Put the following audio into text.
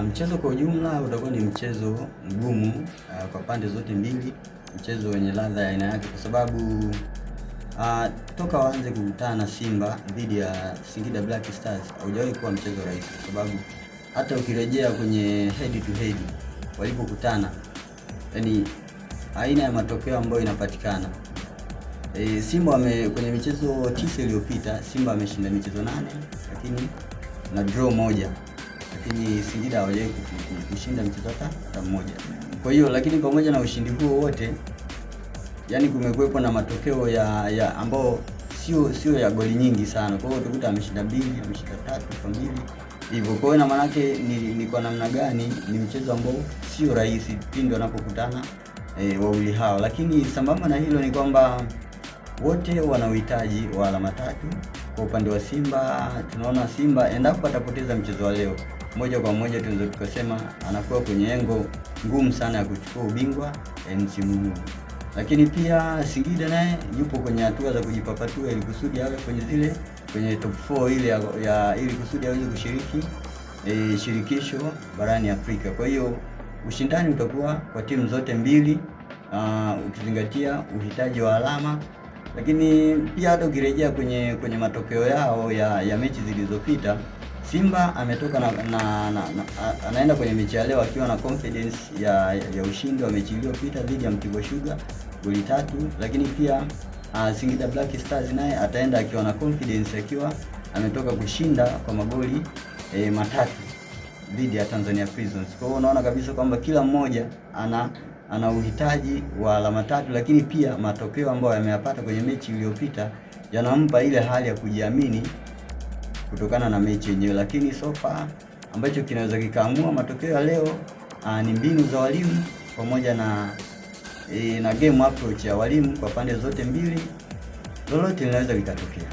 Mchezo kwa ujumla utakuwa ni mchezo mgumu kwa pande zote mbili, mchezo wenye ladha ya aina yake, kwa sababu toka waanze kukutana na Simba dhidi ya Singida Black Stars haujawahi kuwa mchezo rahisi, kwa sababu hata ukirejea kwenye head to head walipokutana, yani aina ya matokeo ambayo inapatikana, Simba kwenye michezo 9 iliyopita Simba ameshinda michezo 8 lakini na draw moja, lakini Singida hawajawahi kushinda mchezo hata mmoja. Kwa hiyo lakini pamoja na ushindi huo wote, yani kumekuwepo na matokeo ya ambao sio ya goli nyingi sana. Kwa hiyo utakuta ameshinda 2, ameshinda 3 kwa 2 hivyo. Kwa hiyo na maana yake ni kwa namna gani ni mchezo ambao sio rahisi pindi wanapokutana wawili hao, lakini sambamba na hilo ni kwamba wote wana uhitaji wa alama 3. Kwa upande wa Simba tunaona Simba endapo atapoteza mchezo wa leo, moja kwa moja tunaweza tukasema anakuwa kwenye engo ngumu sana ya kuchukua ubingwa msimu huu. Lakini pia Singida naye yupo kwenye hatua za kujipapatua ili kusudi awe kwenye top 4 ile ili kusudi aweze kushiriki shirikisho barani Afrika. Kwa hiyo ushindani utakuwa kwa timu zote mbili, ukizingatia uhitaji wa alama, lakini pia hata ukirejea kwenye matokeo yao ya mechi zilizopita, Simba ametoka anaenda kwenye mechi ya leo akiwa na confidence ya ushindi wa mechi iliyopita dhidi ya Mtibwa Sugar goli 3, lakini pia Singida Black Stars naye ataenda akiwa na confidence akiwa ametoka kushinda kwa magoli 3 dhidi ya Tanzania Prisons. Kwa hiyo unaona kabisa kwamba kila mmoja ana uhitaji wa alama 3, lakini pia matokeo ambayo yameyapata kwenye mechi iliyopita yanampa ile hali ya kujiamini kutokana na mechi yenyewe. Lakini so far ambacho kinaweza kikaamua matokeo ya leo ni mbinu za walimu pamoja na game approach ya walimu kwa pande zote mbili. Lolote linaweza likatokea.